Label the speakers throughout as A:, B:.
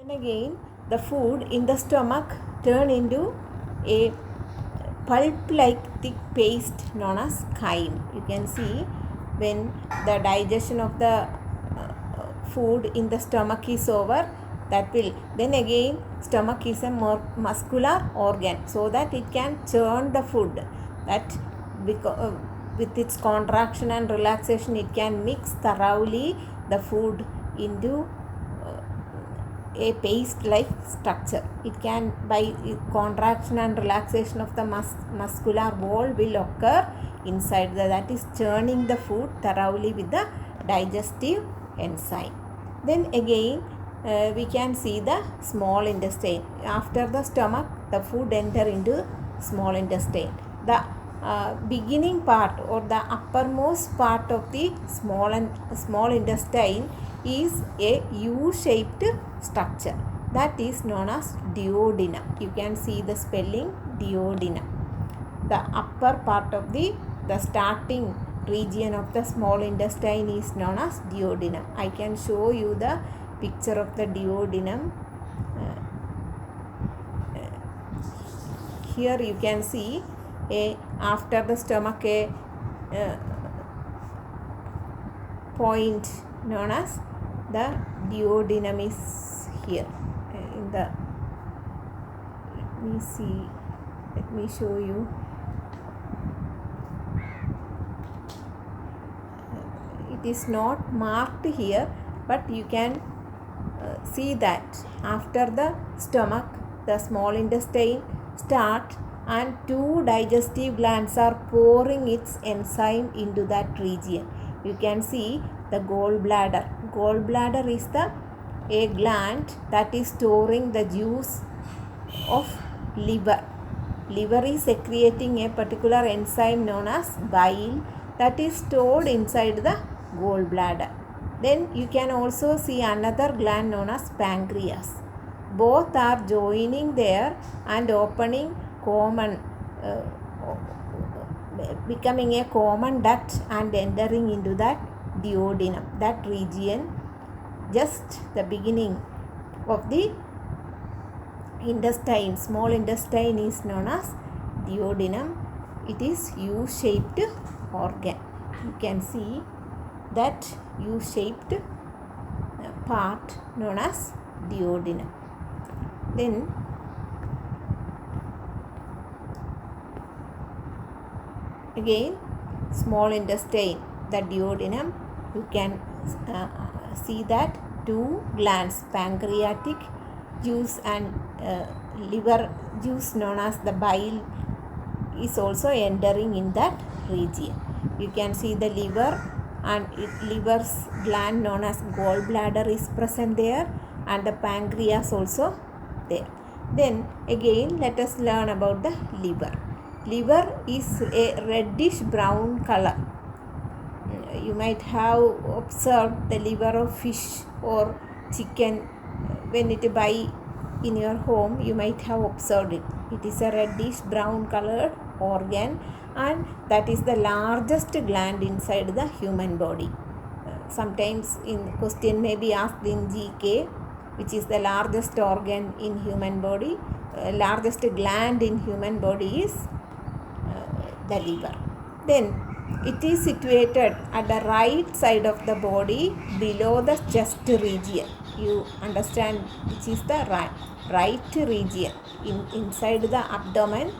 A: And again, the food in the stomach turn into a pulp-like thick paste known as chyme. You can see when the digestion of the food in the stomach is over, that will then again stomach is a more muscular organ, so that it can churn the food, that because with its contraction and relaxation it can mix thoroughly the food into a paste like structure. It can, by contraction and relaxation of the muscular wall will occur inside that is churning the food thoroughly with the digestive enzyme. Then again we can see the small intestine. After the stomach, the food enter into small intestine. The beginning part or the uppermost part of the small intestine is a U-shaped structure that is known as duodenum. You can see the spelling duodenum. The upper part of the starting region of the small intestine is known as duodenum. I can show you the picture of the duodenum. Here you can see after the stomach a point known as the duodenum is here. In the let me show you. It is not marked here, but you can see that after the stomach, the small intestine start and two digestive glands are pouring its enzyme into that region. You can see the gallbladder. Gallbladder is a gland that is storing the juice of liver. Liver is secreting a particular enzyme known as bile that is stored inside the gallbladder. Then you can also see another gland known as pancreas. Both are joining there and opening common, becoming a common duct and entering into that duodenum, that region. Just the beginning of the intestine, small intestine is known as duodenum. It is U-shaped organ. You can see that U-shaped part known as duodenum. Then again, small intestine, the duodenum, you can see that two glands, pancreatic juice and liver juice known as the bile is also entering in that region. You can see the liver and liver's gland known as gallbladder is present there, and the pancreas also there. Then again let us learn about the liver. Liver is a reddish brown color. You might have observed the liver of fish or chicken when it buy in your home. You might have observed it. It is a reddish brown colored organ, and that is the largest gland inside the human body. Sometimes in question may be asked in GK, which is the largest organ in human body. Largest gland in human body is the liver. Then it is situated at the right side of the body below the chest region. You understand which is the right region. Inside the abdomen,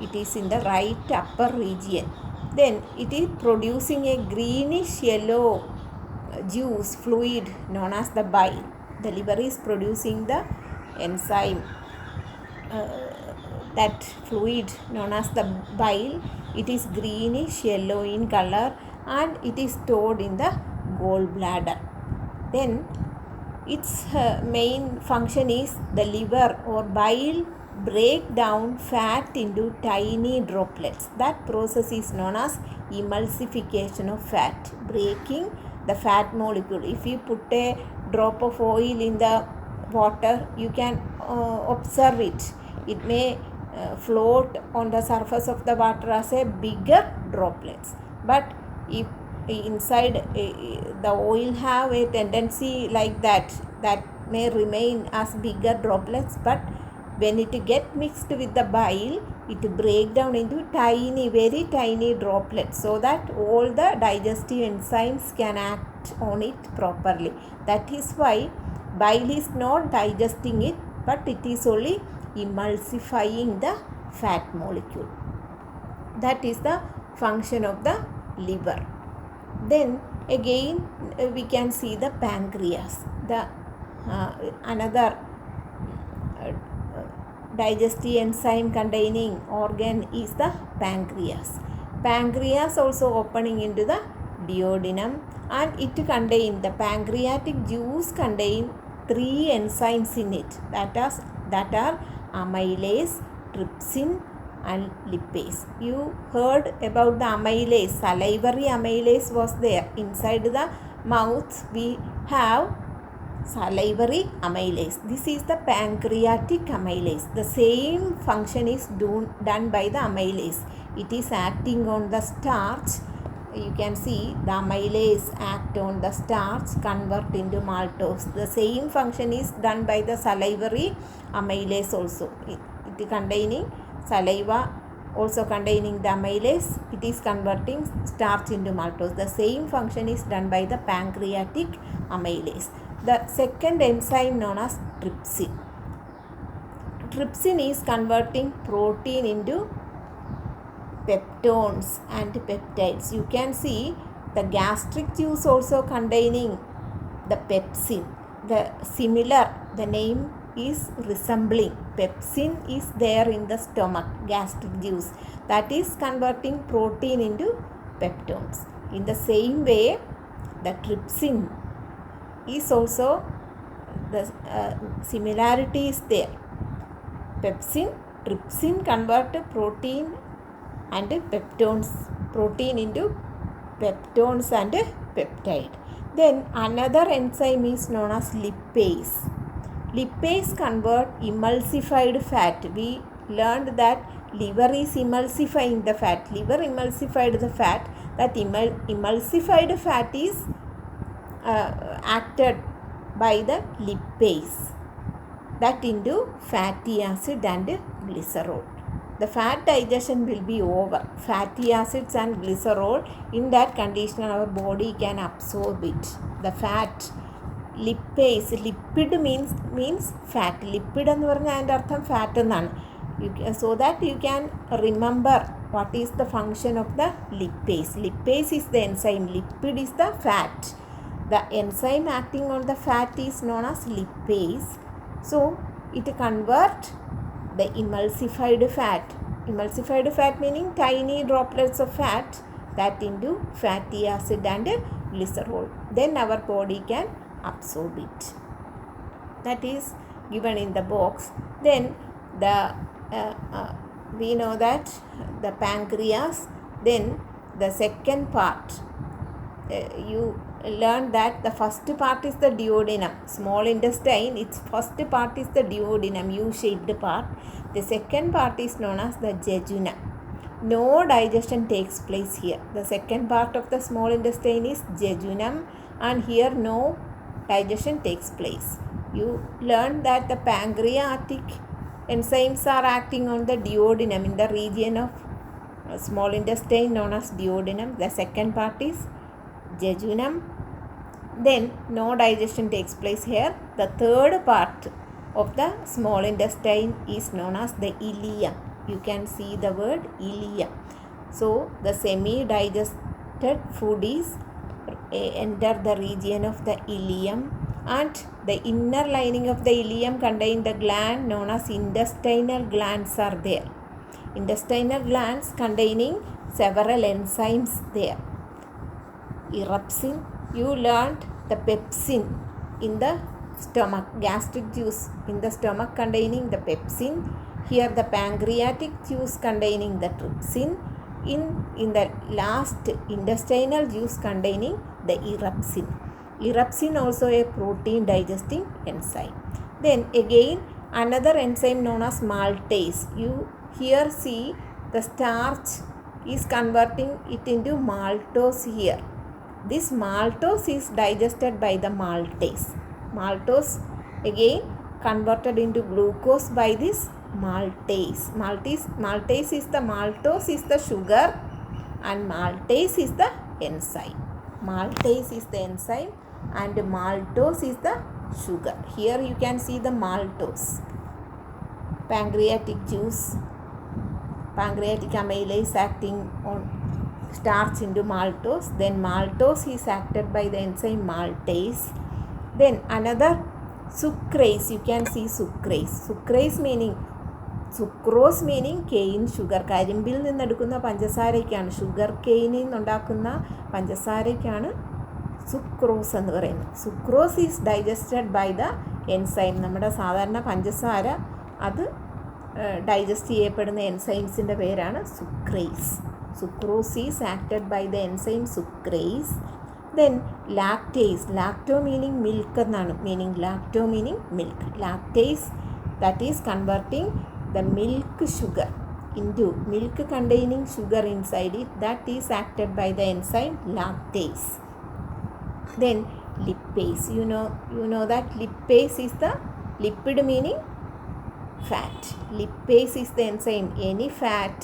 A: it is in the right upper region. Then it is producing a greenish yellow juice fluid known as the bile. The liver is producing the enzyme, that fluid known as the bile. It is greenish yellow in color and it is stored in the gallbladder. Then its main function is the liver or bile break down fat into tiny droplets. That process is known as emulsification of fat, breaking the fat molecule. If you put a drop of oil in the water, you can observe it. It may float on the surface of the water as a bigger droplets, but inside the oil have a tendency like that may remain as bigger droplets, but when it get mixed with the bile, it break down into tiny, very tiny droplets, so that all the digestive enzymes can act on it properly. That is why bile is not digesting it, but it is only emulsifying the fat molecule. That is the function of the liver. Then again we can see the pancreas. The another digestive enzyme containing organ is the pancreas. Pancreas also opening into the duodenum, and it contain the pancreatic juice contain 3 enzymes in it, that are amylase, trypsin and lipase. You heard about the amylase. Salivary amylase was there. Inside the mouth we have salivary amylase. This is the pancreatic amylase. The same function is done by the amylase. It is acting on the starch. You can see the amylase act on the starch, convert into maltose. The same function is done by the salivary amylase also. It containing saliva, also containing the amylase. It is converting starch into maltose. The same function is done by the pancreatic amylase. The second enzyme known as trypsin. Trypsin is converting protein into peptones and peptides. You can see the gastric juice also containing the pepsin. The name is resembling. Pepsin is there in the stomach, gastric juice, that is converting protein into peptones. In the same way, the trypsin is also, the similarity is there. Trypsin convert protein and peptones, protein into peptones and peptide. Then another enzyme is known as lipase. Lipase convert emulsified fat. We learned that liver is emulsifying the fat. Liver emulsified the fat. That emulsified fat is acted by the lipase, that into fatty acid and glycerol. The fat digestion will be over. Fatty acids and glycerol, in that condition our body can absorb it. The fat, lipase, lipid means fat. Lipid എന്ന് പറഞ്ഞാൽ അതിൻ്റെ അർത്ഥം fat എന്നാണ്. So that you can remember what is the function of the lipase. Lipase is the enzyme. Lipid is the fat. The enzyme acting on the fat is known as lipase. So it convert the emulsified fat. Emulsified fat meaning tiny droplets of fat, that into fatty acid and glycerol. Then our body can absorb it. That is given in the box. Then we know that the pancreas. Then the second part, you learn that the first part is the duodenum, small intestine. Its first part is the duodenum, U-shaped part. The second part is known as the jejunum. No digestion takes place here. The second part of the small intestine is jejunum, and here no digestion takes place. You learn that the pancreatic enzymes are acting on the duodenum, in the region of small intestine known as duodenum. The second part is jejunum. Then no digestion takes place here. The third part of the small intestine is known as the ileum. You can see the word ileum. So the semi-digested food is enter the region of the ileum, and the inner lining of the ileum contain the gland known as intestinal glands are there. Intestinal glands containing several enzymes there. Erupsin, you learned the pepsin in the stomach, gastric juice in the stomach containing the pepsin. Here the pancreatic juice containing the trypsin. In the last, intestinal juice containing the erupsin. Erupsin also a protein digesting enzyme. Then again another enzyme known as maltase. You here see the starch is converting it into maltose here. This maltose is digested by the maltase. Maltose again converted into glucose by this maltase. Maltase is the maltose is the sugar and maltase is the enzyme. Maltase is the enzyme and maltose is the sugar. Here you can see the maltose. Pancreatic juice, pancreatic amylase acting on starch into maltose. Then maltose is acted by the enzyme maltase. Then another sucrase, you can see sucrase. Sucrase meaning sucrose meaning cane sugar. കരിമ്പിൽ നിന്നെടുക്കുന്ന പഞ്ചസാരയ്ക്കാണ്, sugar കെയിനിൽ നിന്നുണ്ടാക്കുന്ന പഞ്ചസാരയ്ക്കാണ് sucrose എന്ന് പറയുന്നത്. Sucrose is digested by the enzyme. നമ്മുടെ സാധാരണ പഞ്ചസാര അത് ഡൈജസ്റ്റ് ചെയ്യപ്പെടുന്ന എൻസൈംസിൻ്റെ പേരാണ് sucrase. Sucrose is acted by the enzyme sucrase. Then lactase, lacto meaning milk എന്നാണ് മീനിങ്. Lacto meaning milk. Lactase that is converting the milk sugar into milk containing sugar inside it, that is acted by the enzyme lactase. Then lipase, you know that lipase is the lipid meaning fat. Lipase is the enzyme. Any fat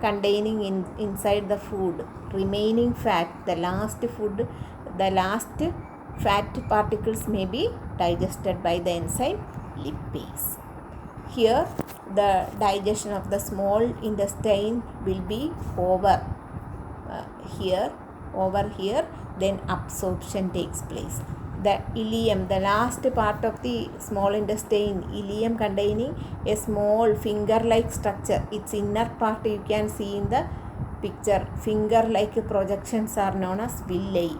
A: containing inside the food, remaining fat, the last fat particles may be digested by the enzyme lipase. Here the digestion of the small intestine will be over here, then absorption takes place. The ileum, the last part of the small intestine, ileum containing a small finger-like structure. Its inner part you can see in the picture. Finger-like projections are known as villi.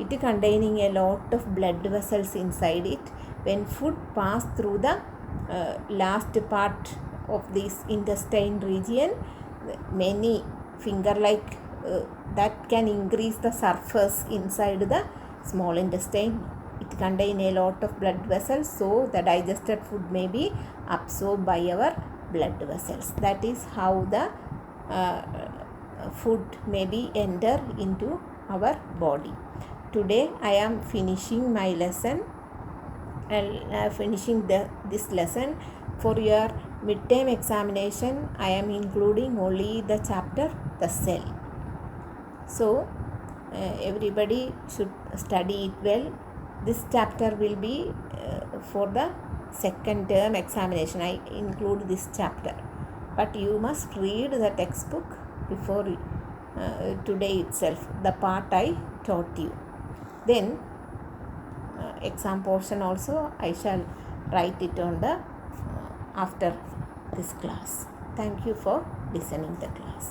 A: It containing a lot of blood vessels inside it. When food pass through the last part of this intestine region, many finger-like that can increase the surface inside the small intestine. It contain a lot of blood vessels, so the digested food may be absorbed by our blood vessels. That is how the food may be enter into our body. Today I am finishing my lesson and finishing this lesson. For your midterm examination I am including only the chapter the cell. So everybody should study it well. This chapter will be for the second term examination. I include this chapter, but you must read the textbook before today itself, the part I taught you. Then exam portion also I shall write it on the after this class. Thank you for listening the class.